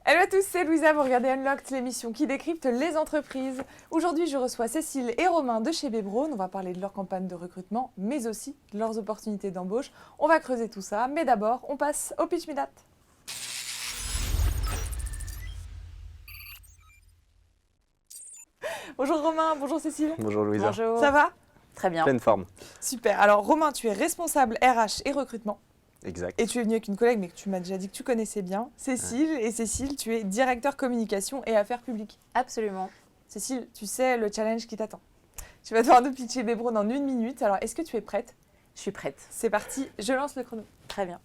Hello à tous, c'est Louisa, vous regardez Unlocked, l'émission qui décrypte les entreprises. Aujourd'hui, je reçois Cécile et Romain de chez Bebraun. On va parler de leur campagne de recrutement, mais aussi de leurs opportunités d'embauche. On va creuser tout ça, mais d'abord, on passe au Pitch Me That. Bonjour Romain, bonjour Cécile. Bonjour Louisa. Bonjour. Ça va? Très bien. Pleine forme. Super. Alors Romain, tu es responsable RH et recrutement. Exact. Et tu es venu avec une collègue, mais que tu m'as déjà dit que tu connaissais bien, Cécile. Ouais. Et Cécile, tu es directeur communication et affaires publiques. Absolument. Cécile, tu sais le challenge qui t'attend. Tu vas devoir nous pitcher Bebraun en 1 minute. Alors, est-ce que tu es prête? Je suis prête. C'est parti, je lance le chrono. Très bien.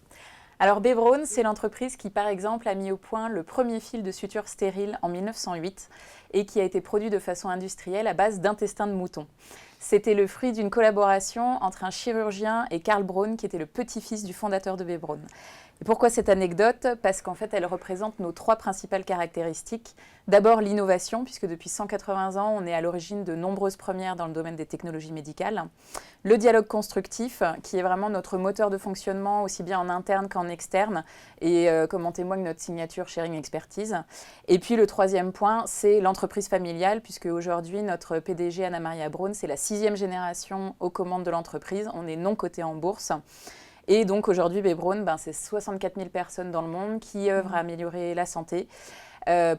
Alors, Bebraun, c'est l'entreprise qui, par exemple, a mis au point le premier fil de suture stérile en 1908 et qui a été produit de façon industrielle à base d'intestin de mouton. C'était le fruit d'une collaboration entre un chirurgien et Karl Braun, qui était le petit-fils du fondateur de Bebraun. Et pourquoi cette anecdote? Parce qu'en fait, elle représente nos 3 principales caractéristiques. D'abord, l'innovation, puisque depuis 180 ans, on est à l'origine de nombreuses premières dans le domaine des technologies médicales. Le dialogue constructif, qui est vraiment notre moteur de fonctionnement, aussi bien en interne qu'en externe, et comme en témoigne notre signature Sharing Expertise. Et puis, le 3e point, c'est l'entreprise familiale, puisque aujourd'hui, notre PDG, Anna-Maria Braun, c'est la 6e génération aux commandes de l'entreprise. On est non coté en bourse. Et donc aujourd'hui, Bebraun, c'est 64 000 personnes dans le monde qui œuvrent à améliorer la santé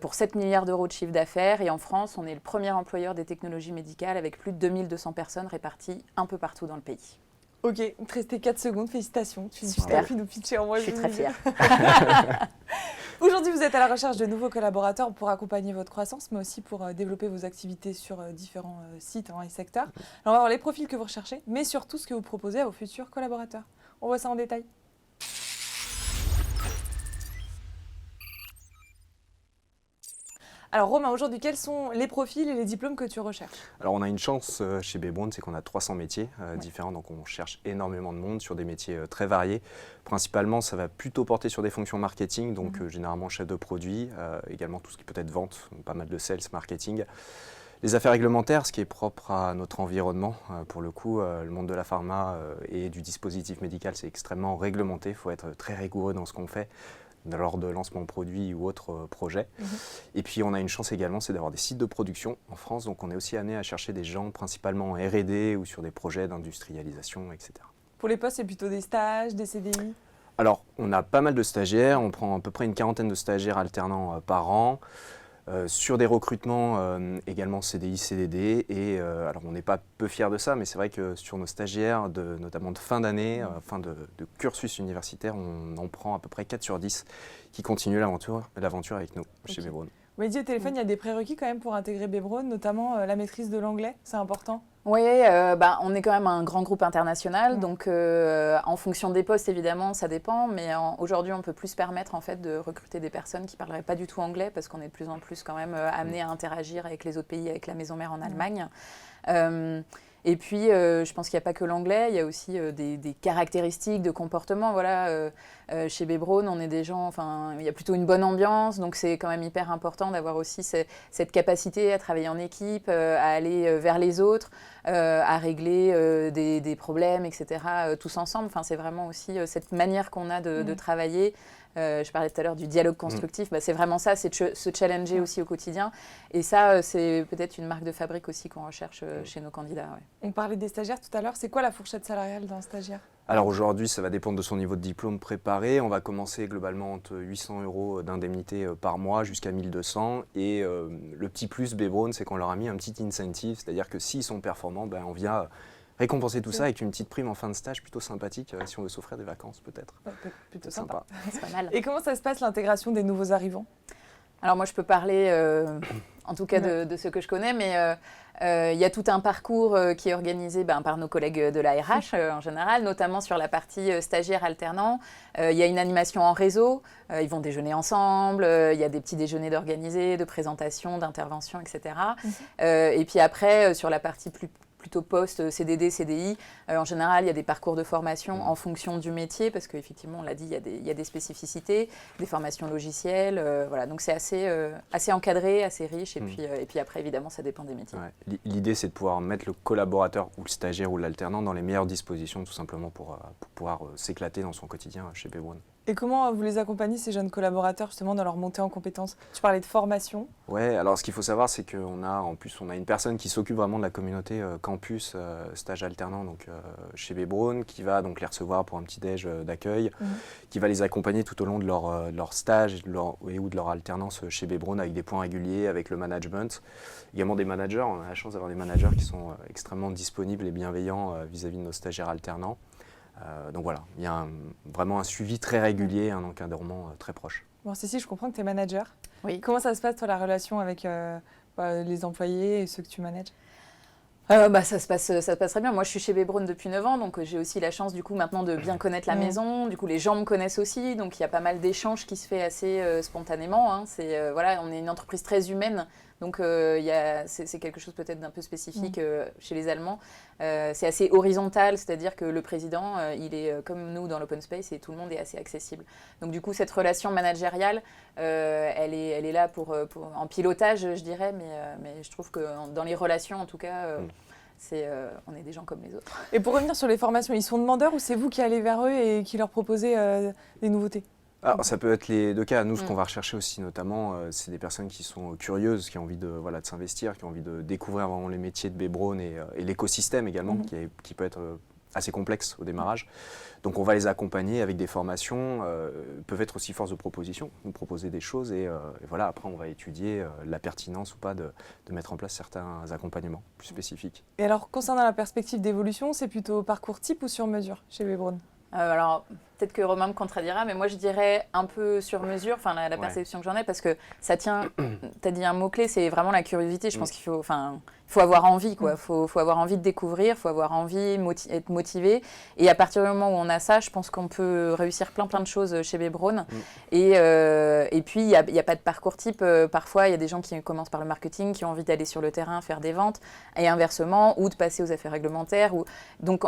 pour 7 milliards d'euros de chiffre d'affaires. Et en France, on est le premier employeur des technologies médicales avec plus de 2200 personnes réparties un peu partout dans le pays. Ok, il te restait 4 secondes, félicitations. Tu Super. pu nous pitcher en moins. Je suis très fière. Aujourd'hui, vous êtes à la recherche de nouveaux collaborateurs pour accompagner votre croissance, mais aussi pour développer vos activités sur différents sites et secteurs. Alors, on va voir les profils que vous recherchez, mais surtout ce que vous proposez à vos futurs collaborateurs. On voit ça en détail. Alors Romain, aujourd'hui, quels sont les profils et les diplômes que tu recherches? Alors on a une chance chez Bebraun, c'est qu'on a 300 métiers différents, donc on cherche énormément de monde sur des métiers très variés. Principalement, ça va plutôt porter sur des fonctions marketing, donc généralement chef de produit, également tout ce qui peut être vente, pas mal de sales, marketing. Les affaires réglementaires, ce qui est propre à notre environnement, pour le coup, le monde de la pharma et du dispositif médical, c'est extrêmement réglementé, il faut être très rigoureux dans ce qu'on fait lors de lancement de produits ou autres projets. Et puis on a une chance également, c'est d'avoir des sites de production en France, donc on est aussi amené à chercher des gens principalement en R&D ou sur des projets d'industrialisation, etc. Pour les postes, c'est plutôt des stages, des CDI? Alors, on a pas mal de stagiaires, on prend à peu près une 40aine de stagiaires alternants par an. Sur des recrutements également CDI, CDD, et alors on n'est pas peu fiers de ça, mais c'est vrai que sur nos stagiaires, notamment de fin d'année, fin de cursus universitaire, on en prend à peu près 4 sur 10 qui continuent l'aventure avec nous chez Bebraun. Vous m'avez dit au téléphone, il y a des prérequis quand même pour intégrer Bebraun, notamment la maîtrise de l'anglais, c'est important? Oui, on est quand même un grand groupe international, donc en fonction des postes, évidemment, ça dépend, mais aujourd'hui, on peut plus se permettre en fait, de recruter des personnes qui ne parleraient pas du tout anglais, parce qu'on est de plus en plus quand même amené à interagir avec les autres pays, avec la maison mère en Allemagne. Et puis, je pense qu'il n'y a pas que l'anglais, il y a aussi des caractéristiques de comportement. Voilà, chez Bebraun, on est des gens, il y a plutôt une bonne ambiance, donc c'est quand même hyper important d'avoir aussi cette capacité à travailler en équipe, à aller vers les autres, à régler des problèmes, etc., tous ensemble. C'est vraiment aussi cette manière qu'on a de travailler. Je parlais tout à l'heure du dialogue constructif, c'est vraiment ça, c'est de se challenger aussi au quotidien. Et ça, c'est peut-être une marque de fabrique aussi qu'on recherche chez nos candidats. Ouais. On parlait des stagiaires tout à l'heure, c'est quoi la fourchette salariale d'un stagiaire? Alors aujourd'hui, ça va dépendre de son niveau de diplôme préparé. On va commencer globalement entre 800 € d'indemnité par mois jusqu'à 1200. Et le petit plus Bebraun, c'est qu'on leur a mis un petit incentive, c'est-à-dire que s'ils sont performants, on vient récompenser tout ça avec une petite prime en fin de stage plutôt sympathique si on veut s'offrir des vacances peut-être. Plutôt sympa. C'est pas mal. Et comment ça se passe l'intégration des nouveaux arrivants? Alors moi je peux parler en tout cas de ce que je connais, mais il y a tout un parcours qui est organisé par nos collègues de la RH en général, notamment sur la partie stagiaire alternant. Il y a une animation en réseau, ils vont déjeuner ensemble, il y a des petits déjeuners d'organisés, de présentations, d'interventions, etc. Et puis après, sur la partie plus plutôt poste CDD, CDI. En général, il y a des parcours de formation en fonction du métier, parce qu'effectivement, on l'a dit, il y a des spécificités, des formations logicielles. Voilà, donc c'est assez encadré, assez riche. Et puis après, évidemment, ça dépend des métiers. Ouais. L'idée, c'est de pouvoir mettre le collaborateur ou le stagiaire ou l'alternant dans les meilleures dispositions, tout simplement pour pouvoir s'éclater dans son quotidien chez B. Braun. Et comment vous les accompagnez, ces jeunes collaborateurs, justement, dans leur montée en compétences? Tu parlais de formation. Ouais, alors ce qu'il faut savoir, c'est qu'on a en plus une personne qui s'occupe vraiment de la communauté campus, stage alternant donc, chez B. Braun, qui va donc les recevoir pour un petit déj d'accueil, qui va les accompagner tout au long de leur stage ou de leur alternance chez B. Braun avec des points réguliers, avec le management. Également des managers, on a la chance d'avoir des managers qui sont extrêmement disponibles et bienveillants vis-à-vis de nos stagiaires alternants. Donc voilà, il y a vraiment un suivi très régulier, un encadrement très proche. Bon, Cécile, je comprends que tu es manager. Oui. Comment ça se passe, toi, la relation avec les employés et ceux que tu manages? Ça se passe très bien. Moi, je suis chez B. Braun depuis 9 ans, donc j'ai aussi la chance du coup maintenant de bien connaître la maison. Du coup, les gens me connaissent aussi, donc il y a pas mal d'échanges qui se fait assez spontanément. Hein. Voilà, on est une entreprise très humaine, donc c'est quelque chose peut-être d'un peu spécifique chez les Allemands. C'est assez horizontal, c'est-à-dire que le président, il est comme nous dans l'open space et tout le monde est assez accessible. Donc du coup, cette relation managériale, elle est là en pilotage, je dirais, mais je trouve que dans les relations, en tout cas, on est des gens comme les autres. Et pour revenir sur les formations, ils sont demandeurs ou c'est vous qui allez vers eux et qui leur proposez des nouveautés? Alors, ça peut être les deux cas. Nous, ce qu'on va rechercher aussi notamment, c'est des personnes qui sont curieuses, qui ont envie de s'investir, qui ont envie de découvrir vraiment les métiers de B. Braun et l'écosystème également, qui peut être assez complexe au démarrage. Donc on va les accompagner avec des formations, peuvent être aussi force de proposition, nous proposer des choses et voilà, après on va étudier la pertinence ou pas de mettre en place certains accompagnements plus spécifiques. Et alors, concernant la perspective d'évolution, c'est plutôt parcours type ou sur mesure chez B. Braun? Alors, peut-être que Romain me contredira, mais moi je dirais un peu sur mesure, enfin la perception que j'en ai, parce que ça tient, tu as dit un mot-clé, c'est vraiment la curiosité. Je pense qu'il faut avoir envie, quoi. Faut avoir envie de découvrir, il faut avoir envie, être motivé. Et à partir du moment où on a ça, je pense qu'on peut réussir plein de choses chez B. Braun. Et puis, il n'y a pas de parcours type. Parfois, il y a des gens qui commencent par le marketing, qui ont envie d'aller sur le terrain, faire des ventes, et inversement, ou de passer aux affaires réglementaires. Donc,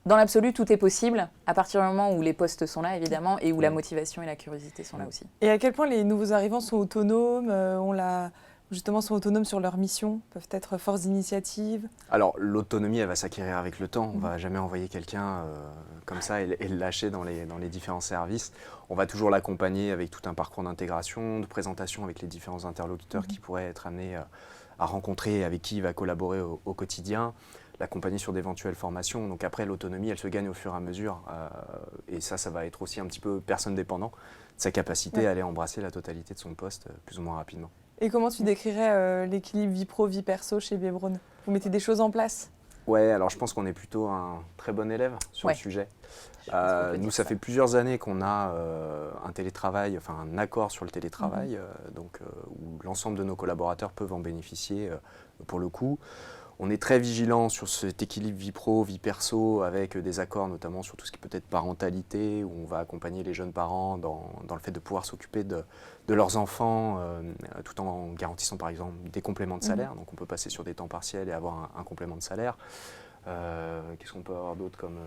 dans l'absolu, tout est possible à partir du moment où les postes sont là, évidemment, et où la motivation et la curiosité sont là aussi. Et à quel point les nouveaux arrivants sont autonomes, sont autonomes sur leur mission, peuvent être force d'initiative? Alors, l'autonomie, elle va s'acquérir avec le temps. On ne va jamais envoyer quelqu'un comme ça et le lâcher dans les différents services. On va toujours l'accompagner avec tout un parcours d'intégration, de présentation avec les différents interlocuteurs qui pourraient être amenés à rencontrer, avec qui il va collaborer au quotidien. L'accompagner sur d'éventuelles formations. Donc après, l'autonomie, elle se gagne au fur et à mesure. Et ça va être aussi un petit peu personne dépendant de sa capacité à aller embrasser la totalité de son poste plus ou moins rapidement. Et comment tu décrirais l'équilibre vie pro, vie perso chez B. Braun? Vous mettez des choses en place? Ouais, alors je pense qu'on est plutôt un très bon élève sur le sujet. Nous, ça fait plusieurs années qu'on a un télétravail, enfin un accord sur le télétravail, où l'ensemble de nos collaborateurs peuvent en bénéficier pour le coup. On est très vigilant sur cet équilibre vie pro, vie perso, avec des accords notamment sur tout ce qui peut être parentalité, où on va accompagner les jeunes parents dans le fait de pouvoir s'occuper de leurs enfants, tout en garantissant par exemple des compléments de salaire. Donc on peut passer sur des temps partiels et avoir un complément de salaire. Qu'est-ce qu'on peut avoir d'autre comme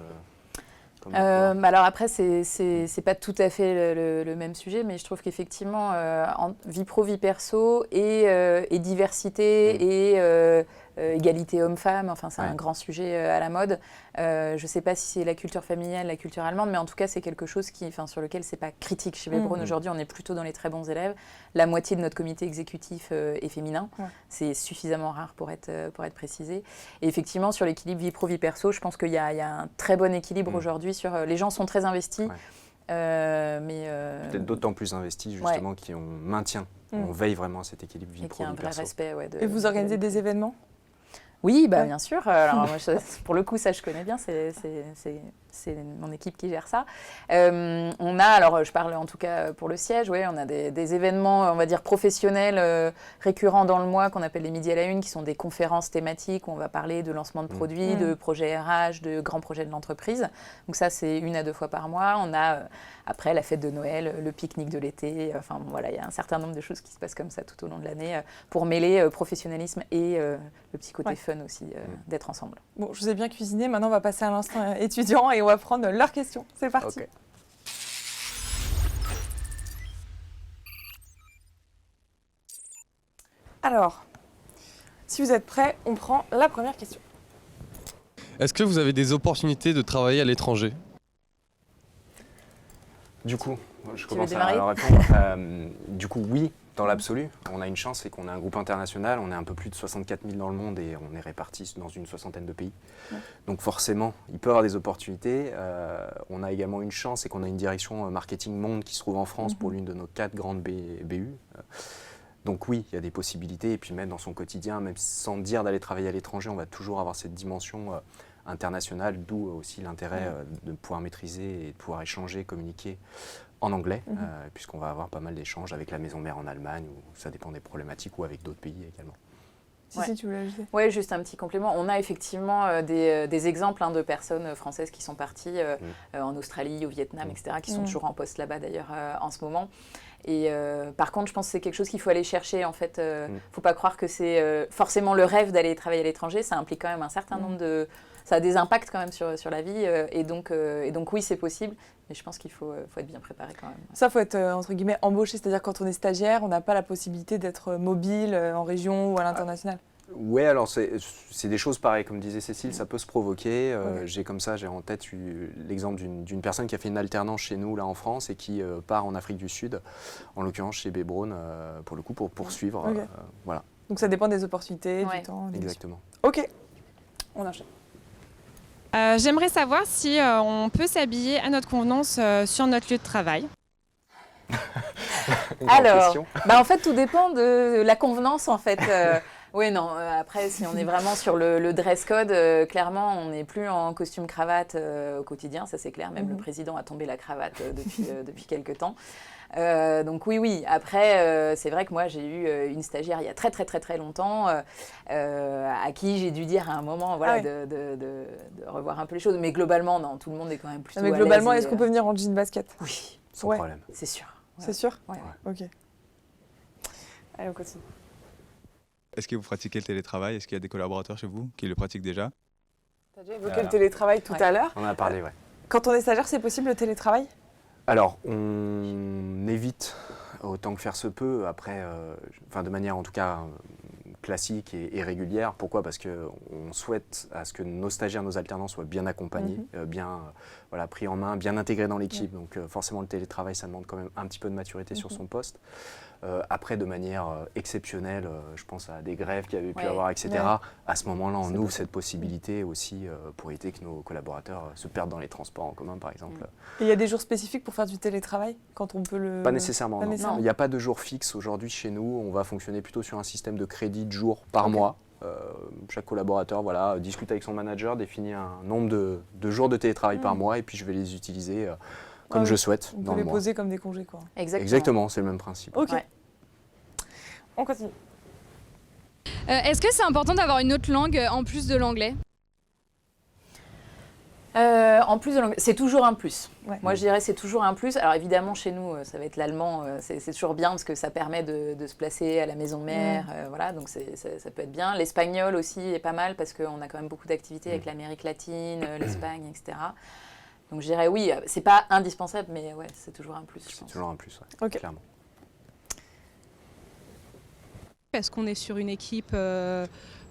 alors après, c'est pas tout à fait le même sujet, mais je trouve qu'effectivement, vie pro, vie perso et diversité et égalité homme-femme, enfin c'est un grand sujet à la mode. Je sais pas si c'est la culture familiale, la culture allemande, mais en tout cas c'est quelque chose sur lequel c'est pas critique chez B. Braun. Aujourd'hui, on est plutôt dans les très bons élèves. La moitié de notre comité exécutif est féminin. C'est suffisamment rare pour être précisé. Et effectivement, sur l'équilibre vie pro, vie perso, je pense qu'il y a un très bon équilibre aujourd'hui. Les gens sont très investis. Peut-être d'autant plus investis justement qu'on maintient, on veille vraiment à cet équilibre vie pro, vie perso. Et qu'il y a un vrai respect. Et vous organisez des événements? Oui, bien sûr. Alors, moi, pour le coup, ça, je connais bien. C'est mon équipe qui gère ça. On a, alors je parle en tout cas pour le siège, on a des événements, on va dire, professionnels récurrents dans le mois qu'on appelle les Midi à la Une, qui sont des conférences thématiques où on va parler de lancement de produits, de projets RH, de grands projets de l'entreprise. Donc ça, c'est 1 à 2 fois par mois. On a après la fête de Noël, le pique-nique de l'été. Enfin voilà, il y a un certain nombre de choses qui se passent comme ça tout au long de l'année pour mêler professionnalisme et le petit côté fun fun aussi d'être ensemble. Bon, je vous ai bien cuisiné, maintenant on va passer à l'instant étudiant et on va prendre leurs questions. C'est parti. Ok. Alors, si vous êtes prêts, on prend la première question. Est-ce que vous avez des opportunités de travailler à l'étranger? Du coup, je veux commence démarrer à répondre. Du coup, oui, dans l'absolu. On a une chance, c'est qu'on est un groupe international. On est un peu plus de 64 000 dans le monde et on est répartis dans une soixantaine de pays. Ouais. Donc forcément, il peut y avoir des opportunités. On a également une chance, c'est qu'on a une direction marketing monde qui se trouve en France pour l'une de nos 4 grandes BU. Donc oui, il y a des possibilités. Et puis même dans son quotidien, même sans dire d'aller travailler à l'étranger, on va toujours avoir cette dimension internationale, d'où aussi l'intérêt de pouvoir maîtriser et de pouvoir échanger, communiquer en anglais, puisqu'on va avoir pas mal d'échanges avec la maison mère en Allemagne, où ça dépend des problématiques, ou avec d'autres pays également. Si, tu voulais ajouter. Oui, juste un petit complément. On a effectivement des exemples de personnes françaises qui sont parties en Australie, au Vietnam, etc., qui sont toujours en poste là-bas d'ailleurs en ce moment. Et par contre, je pense que c'est quelque chose qu'il faut aller chercher. En fait, faut pas croire que c'est forcément le rêve d'aller travailler à l'étranger. Ça implique quand même un certain nombre de... Ça a des impacts quand même sur la vie. Et donc oui, c'est possible. Mais je pense qu'il faut être bien préparé quand même. Ça, il faut être, entre guillemets, embauché. C'est-à-dire quand on est stagiaire, on n'a pas la possibilité d'être mobile en région ou à l'international. Oui, alors c'est des choses pareilles, comme disait Cécile, ça peut se provoquer. J'ai en tête l'exemple d'une personne qui a fait une alternance chez nous là en France et qui part en Afrique du Sud, en l'occurrence chez B. Braun, pour le coup, pour poursuivre. Voilà. Donc ça dépend des opportunités, du temps. Exactement. Ok, on enchaîne. J'aimerais savoir si on peut s'habiller à notre convenance sur notre lieu de travail. Alors, en fait, tout dépend de la convenance, en fait. Oui, non, après, si on est vraiment sur le dress code, clairement, on n'est plus en costume cravate au quotidien, ça c'est clair. Même le président a tombé la cravate depuis quelques temps. Donc oui. Après, c'est vrai que moi, j'ai eu une stagiaire il y a très longtemps à qui j'ai dû dire à un moment de revoir un peu les choses. Mais globalement, non, tout le monde est quand même plutôt à l'aise. Mais globalement, est-ce qu'on peut venir en jean basket? Oui. Sans problème. C'est sûr. Ouais. C'est sûr? Ouais. Ok. Allez, on continue. Est-ce que vous pratiquez le télétravail? Est-ce qu'il y a des collaborateurs chez vous qui le pratiquent déjà? Tu as déjà évoqué le télétravail tout à l'heure. On en a parlé, ouais. Quand on est stagiaire, c'est possible le télétravail? Alors, on évite autant que faire se peut, après, de manière en tout cas classique et régulière. Pourquoi? Parce qu'on souhaite à ce que nos stagiaires, nos alternants soient bien accompagnés, bien pris en main, bien intégrés dans l'équipe. Donc forcément, le télétravail, ça demande quand même un petit peu de maturité sur son poste. Après, de manière exceptionnelle, je pense à des grèves qu'il y avait pu avoir, etc. À ce moment-là, on ouvre cette possibilité aussi pour éviter que nos collaborateurs se perdent dans les transports en commun, par exemple. Et il y a des jours spécifiques pour faire du télétravail quand on peut le... Pas nécessairement, non. Il n'y a pas de jour fixe aujourd'hui chez nous. On va fonctionner plutôt sur un système de crédit de jours par mois. Chaque collaborateur discute avec son manager, définit un nombre de jours de télétravail par mois et puis je vais les utiliser comme je souhaite on dans peut le les mois. poser comme des congés, quoi. Exactement, c'est le même principe. Ok. On continue. Est-ce que c'est important d'avoir une autre langue en plus de l'anglais? En plus de l'anglais, c'est toujours un plus. Ouais. Moi, je dirais c'est toujours un plus. Alors évidemment, chez nous, ça va être l'allemand. C'est toujours bien parce que ça permet de se placer à la maison mère. Donc ça peut être bien. L'espagnol aussi est pas mal parce qu'on a quand même beaucoup d'activités avec l'Amérique latine, l'Espagne, etc. Donc je dirais oui, c'est pas indispensable, mais ouais, c'est toujours un plus. C'est toujours un plus, clairement. Est-ce qu'on est sur une équipe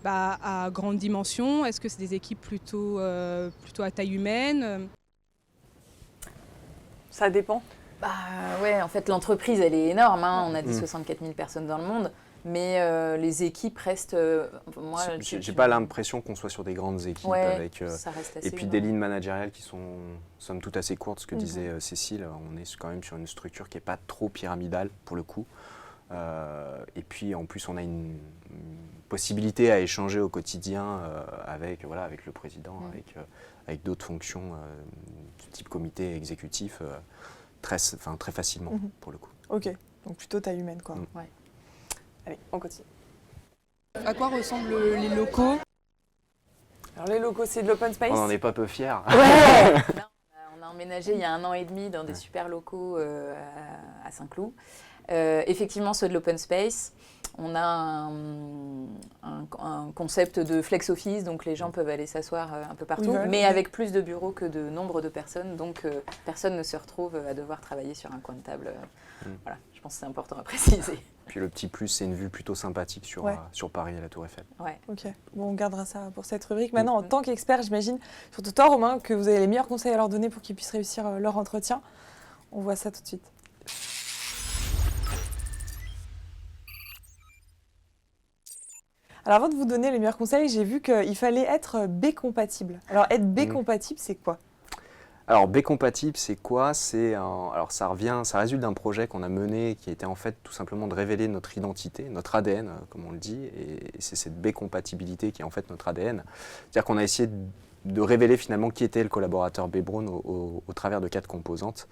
à grande dimension? Est-ce que c'est des équipes plutôt à taille humaine? Ça dépend. En fait, l'entreprise, elle est énorme. On a des 64 000 personnes dans le monde. Mais les équipes restent... j'ai pas l'impression qu'on soit sur des grandes équipes avec ça reste assez et puis des lignes managériales qui sont somme toute assez courtes, ce que disait Cécile. On est quand même sur une structure qui n'est pas trop pyramidale pour le coup. Et puis en plus on a une possibilité à échanger au quotidien avec le président, avec d'autres fonctions de type comité exécutif très facilement pour le coup. Ok, donc plutôt taille humaine, quoi. Allez, on continue. À quoi ressemblent les locaux? Alors les locaux, c'est de l'open space? On n'en est pas peu fiers. On a emménagé il y a 1 an et demi dans des super locaux à Saint-Cloud. Effectivement, ceux de l'open space. On a un concept de flex office, donc les gens peuvent aller s'asseoir un peu partout, mais avec plus de bureaux que de nombre de personnes, donc personne ne se retrouve à devoir travailler sur un coin de table. Voilà, je pense que c'est important à préciser. Puis le petit plus, c'est une vue plutôt sympathique sur Paris et la Tour Eiffel. Ouais. Ok, bon, on gardera ça pour cette rubrique. Maintenant, en tant qu'expert, j'imagine, surtout toi, Romain, que vous avez les meilleurs conseils à leur donner pour qu'ils puissent réussir leur entretien. On voit ça tout de suite. Alors avant de vous donner les meilleurs conseils, j'ai vu qu'il fallait être B-compatible. Alors être B-compatible, c'est quoi ? Alors B-compatible, c'est quoi ? Alors ça résulte d'un projet qu'on a mené qui était en fait tout simplement de révéler notre identité, notre ADN, comme on le dit, et c'est cette B-compatibilité qui est en fait notre ADN. C'est-à-dire qu'on a essayé de révéler finalement qui était le collaborateur B-Braun au travers de 4 composantes.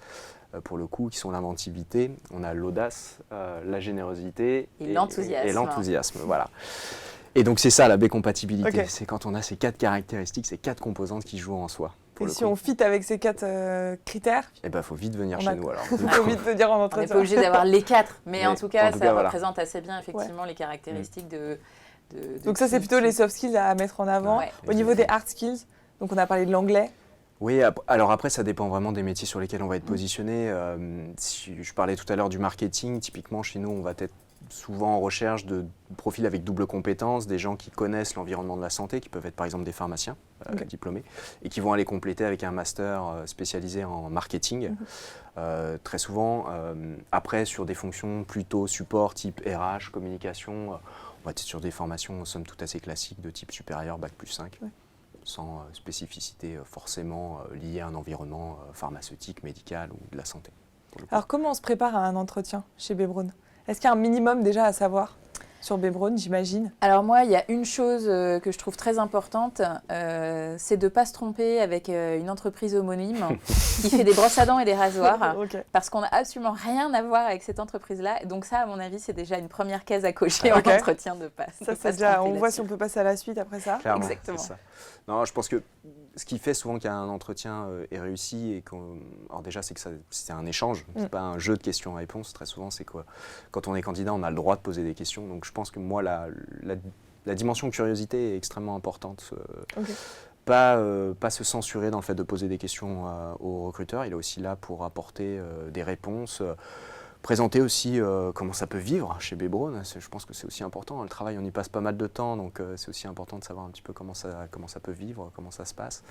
Pour le coup, qui sont l'inventivité, on a l'audace, la générosité et l'enthousiasme. Voilà. Et donc c'est ça la B-compatibilité, c'est quand on a ces 4 caractéristiques, ces 4 composantes qui jouent en soi. Et si on fit avec ces 4 critères, eh ben, faut vite venir chez nous alors. Faut vite venir en entretien. On n'est pas obligé d'avoir les 4, mais en tout cas, ça représente assez bien effectivement les caractéristiques de donc ça, c'est plutôt les soft skills à mettre en avant. Au niveau des hard skills, donc on a parlé de l'anglais. Oui, alors après, ça dépend vraiment des métiers sur lesquels on va être positionné. Si je parlais tout à l'heure du marketing, typiquement chez nous, on va être souvent en recherche de profils avec double compétence, des gens qui connaissent l'environnement de la santé, qui peuvent être par exemple des pharmaciens diplômés, et qui vont aller compléter avec un master spécialisé en marketing. Très souvent, après, sur des fonctions plutôt support, type RH, communication, on va être sur des formations, somme toute assez classiques, de type supérieur, Bac+5. Sans spécificité forcément liée à un environnement pharmaceutique, médical ou de la santé. Alors comment on se prépare à un entretien chez B-Braun ? Est-ce qu'il y a un minimum déjà à savoir sur B-Braun, j'imagine ? Alors moi, il y a une chose que je trouve très importante, c'est de ne pas se tromper avec une entreprise homonyme qui fait des brosses à dents et des rasoirs, parce qu'on n'a absolument rien à voir avec cette entreprise-là. Donc ça, à mon avis, c'est déjà une première case à cocher en entretien de passe. Ça, c'est déjà, on voit si on peut passer à la suite après ça. Clairement, exactement. C'est ça. Non, je pense que ce qui fait souvent qu'un entretien est réussi, et alors déjà, c'est que c'est un échange, c'est pas un jeu de questions-réponses. Très souvent, c'est quoi ? Quand on est candidat, on a le droit de poser des questions. Donc je pense que moi, la dimension curiosité est extrêmement importante. Pas se censurer dans le fait de poser des questions au recruteur. Il est aussi là pour apporter des réponses. Présenter aussi comment ça peut vivre chez B-Braun, je pense que c'est aussi important. Le travail, on y passe pas mal de temps, donc c'est aussi important de savoir un petit peu comment ça peut vivre, comment ça se passe.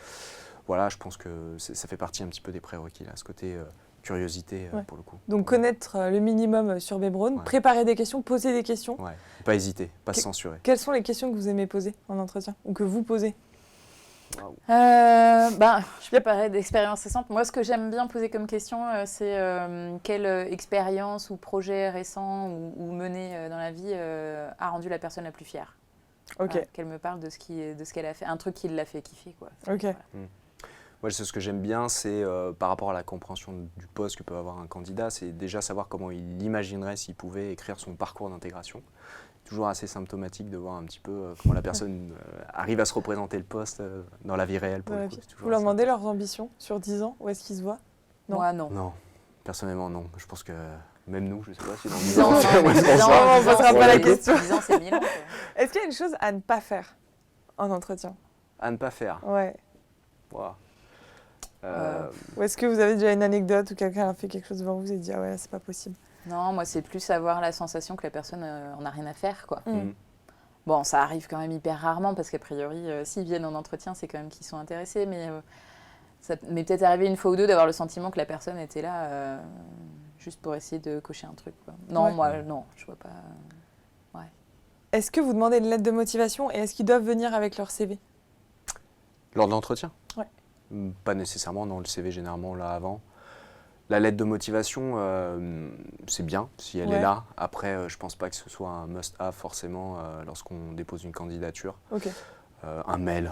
Voilà, je pense que ça fait partie un petit peu des prérequis, là, ce côté curiosité pour le coup. Donc connaître le minimum sur B-Braun, préparer des questions, poser des questions. Ouais, pas hésiter, pas se censurer. Quelles sont les questions que vous aimez poser en entretien ou que vous posez ? Je peux parler d'expériences récentes. Moi, ce que j'aime bien poser comme question, c'est quelle expérience ou projet récent ou mené dans la vie a rendu la personne la plus fière. Qu'elle me parle de ce qu'elle a fait, un truc qui l'a fait kiffer, quoi. Voilà. Moi, ce que j'aime bien, c'est par rapport à la compréhension du poste que peut avoir un candidat, c'est déjà savoir comment il imaginerait s'il pouvait écrire son parcours d'intégration. Toujours assez symptomatique de voir un petit peu comment la personne arrive à se représenter le poste dans la vie réelle. Vous leur demandez leurs ambitions sur 10 ans, où est-ce qu'ils se voient ? Moi, non. Non, personnellement, non. Je pense que même nous, je ne sais pas si dans 10 ans, on ne posera pas la question. 10 ans, c'est 1000 ans. Est-ce qu'il y a une chose à ne pas faire en entretien ? À ne pas faire ? Ouais. Wow. Ou est-ce que vous avez déjà une anecdote où quelqu'un a fait quelque chose devant vous et dit « Ah ouais, là, c'est pas possible ». Non, moi, c'est plus avoir la sensation que la personne en a rien à faire, quoi. Bon, ça arrive quand même hyper rarement, parce qu'a priori, s'ils viennent en entretien, c'est quand même qu'ils sont intéressés, mais ça m'est peut-être arrivé une fois ou deux d'avoir le sentiment que la personne était là juste pour essayer de cocher un truc, quoi. Non, moi, non, je vois pas... Est-ce que vous demandez une lettre de motivation et est-ce qu'ils doivent venir avec leur CV ? Lors de l'entretien ? Ouais. Pas nécessairement, non, le CV généralement là avant. La lettre de motivation, c'est bien si elle est là. Après, je pense pas que ce soit un must-have forcément lorsqu'on dépose une candidature. Un mail,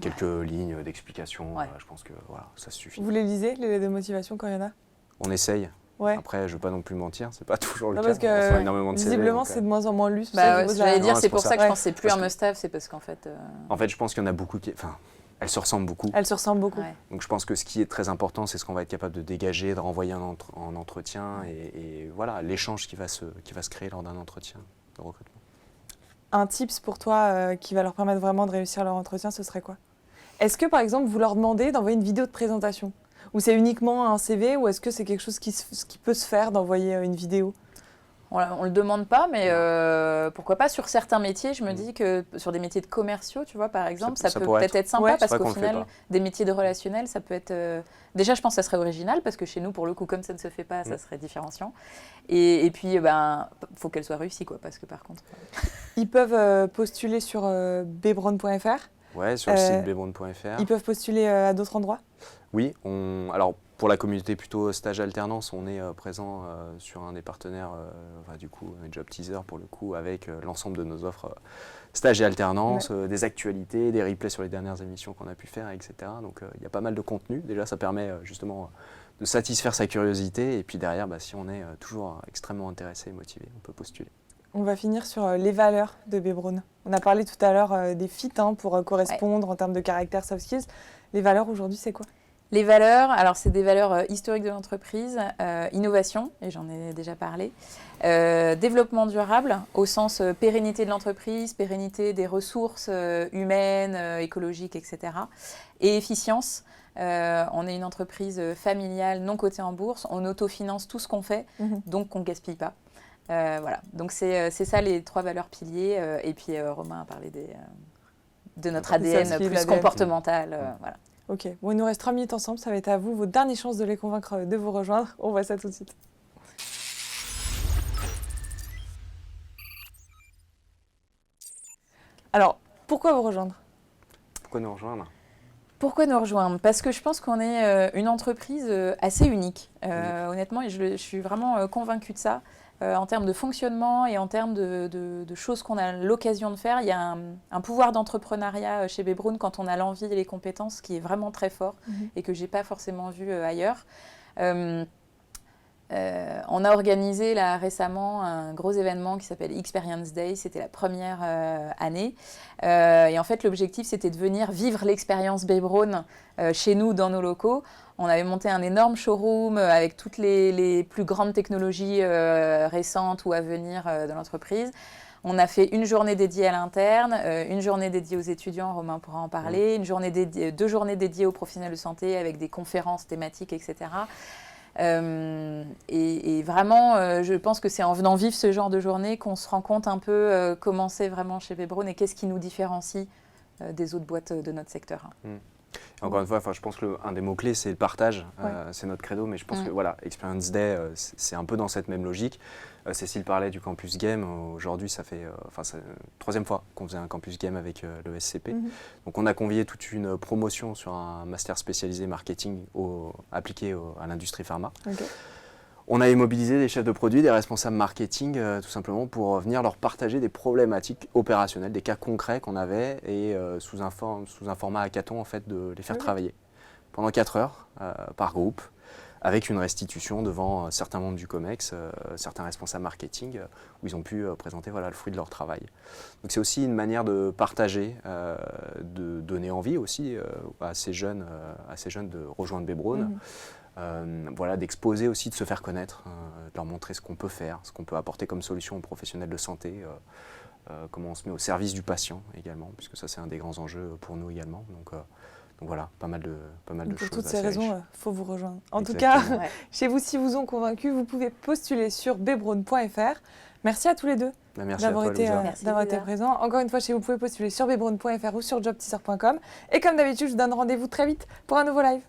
quelques lignes d'explication, je pense que ça suffit. Vous les lisez, les lettres de motivation, quand il y en a ? On essaye. Ouais. Après, je ne veux pas non plus mentir, c'est pas toujours le cas. Parce que on reçoit énormément de CV, visiblement, c'est de moins en moins lu. J'allais dire, c'est pour ça que je pense que c'est plus parce un must-have, c'est parce qu'en fait... En fait, je pense qu'il y en a beaucoup qui... Elles se ressemblent beaucoup. Elles se ressemblent beaucoup. Ouais. Donc je pense que ce qui est très important, c'est ce qu'on va être capable de dégager, de renvoyer en entretien et voilà, l'échange qui va se créer lors d'un entretien de recrutement. Un tips pour toi qui va leur permettre vraiment de réussir leur entretien, ce serait quoi? Est-ce que par exemple vous leur demandez d'envoyer une vidéo de présentation? Ou c'est uniquement un CV ou est-ce que c'est quelque chose qui peut se faire d'envoyer une vidéo? On ne le demande pas, mais pourquoi pas sur certains métiers. Je me dis que sur des métiers de commerciaux, tu vois, par exemple, ça peut peut-être être sympa Ouais. parce C'est vrai qu'au qu'on le fait final, pas. des métiers de relationnel, ça peut être... Déjà, je pense que ça serait original parce que chez nous, pour le coup, comme ça ne se fait pas, ça serait différenciant. Et puis, faut qu'elle soit réussie, quoi, parce que par contre... Ils peuvent postuler sur bbrown.fr. Ouais, sur le site bbrown.fr. Ils peuvent postuler à d'autres endroits? Oui, alors pour la communauté plutôt stage alternance, on est présent sur un des partenaires, du coup, Job Teaser pour le coup, avec l'ensemble de nos offres stage et alternance, des actualités, des replays sur les dernières émissions qu'on a pu faire, etc. Donc il y a pas mal de contenu. Déjà, ça permet justement de satisfaire sa curiosité. Et puis derrière, si on est toujours extrêmement intéressé et motivé, on peut postuler. On va finir sur les valeurs de bbrown. On a parlé tout à l'heure des fit pour correspondre en termes de caractère, soft skills. Les valeurs aujourd'hui, c'est quoi? Les valeurs, alors c'est des valeurs historiques de l'entreprise, innovation, et j'en ai déjà parlé, développement durable, au sens pérennité de l'entreprise, pérennité des ressources humaines, écologiques, etc. Et efficience. On est une entreprise familiale, non cotée en bourse, on autofinance tout ce qu'on fait, donc on ne gaspille pas. Voilà, donc c'est ça les 3 valeurs piliers. Et puis Romain a parlé de notre ADN plus comportemental. Voilà. Ok, bon, il nous reste 3 minutes ensemble, ça va être à vous, vos dernières chances de les convaincre de vous rejoindre. On voit ça tout de suite. Alors, pourquoi vous rejoindre? Pourquoi nous rejoindre? Pourquoi nous rejoindre? Parce que je pense qu'on est une entreprise assez unique, honnêtement, et je suis vraiment convaincue de ça. En termes de fonctionnement et en termes de choses qu'on a l'occasion de faire, il y a un pouvoir d'entrepreneuriat chez bbrown quand on a l'envie et les compétences qui est vraiment très fort et que je n'ai pas forcément vu ailleurs. On a organisé là, récemment un gros événement qui s'appelle Experience Day, c'était la première année. Et en fait, l'objectif, c'était de venir vivre l'expérience bbrown chez nous, dans nos locaux. On avait monté un énorme showroom avec toutes les plus grandes technologies récentes ou à venir de l'entreprise. On a fait une journée dédiée à l'interne, une journée dédiée aux étudiants, Romain pourra en parler, 2 journées dédiées aux professionnels de santé avec des conférences thématiques, etc. Et vraiment, je pense que c'est en venant vivre ce genre de journée qu'on se rend compte un peu comment c'est vraiment chez bbrown et qu'est-ce qui nous différencie des autres boîtes de notre secteur. Encore une fois, je pense qu'un des mots-clés, c'est le partage. C'est notre credo, mais je pense que voilà, Experience Day, c'est un peu dans cette même logique. Cécile parlait du Campus Game. Aujourd'hui, ça fait c'est la 3e fois qu'on faisait un Campus Game avec le SCP. Donc, on a convié toute une promotion sur un master spécialisé marketing appliqué à l'industrie pharma. Okay. On a mobilisé des chefs de produits, des responsables marketing, tout simplement pour venir leur partager des problématiques opérationnelles, des cas concrets qu'on avait et sous un format hackathon, en fait, de les faire travailler pendant 4 heures par groupe, avec une restitution devant certains membres du COMEX, certains responsables marketing, où ils ont pu présenter le fruit de leur travail. Donc c'est aussi une manière de partager, de donner envie aussi à ces jeunes de rejoindre bbrown. D'exposer aussi, de se faire connaître, de leur montrer ce qu'on peut faire, ce qu'on peut apporter comme solution aux professionnels de santé, comment on se met au service du patient également, puisque ça c'est un des grands enjeux pour nous également. Donc voilà, pas mal de choses. Pour toutes ces raisons, il faut vous rejoindre. En tout cas, chez vous, si vous ont convaincu, vous pouvez postuler sur bbrown.fr. Merci à tous les deux d'avoir été présents. Encore une fois, chez vous pouvez postuler sur bbrown.fr ou sur jobteaser.com. Et comme d'habitude, je vous donne rendez-vous très vite pour un nouveau live.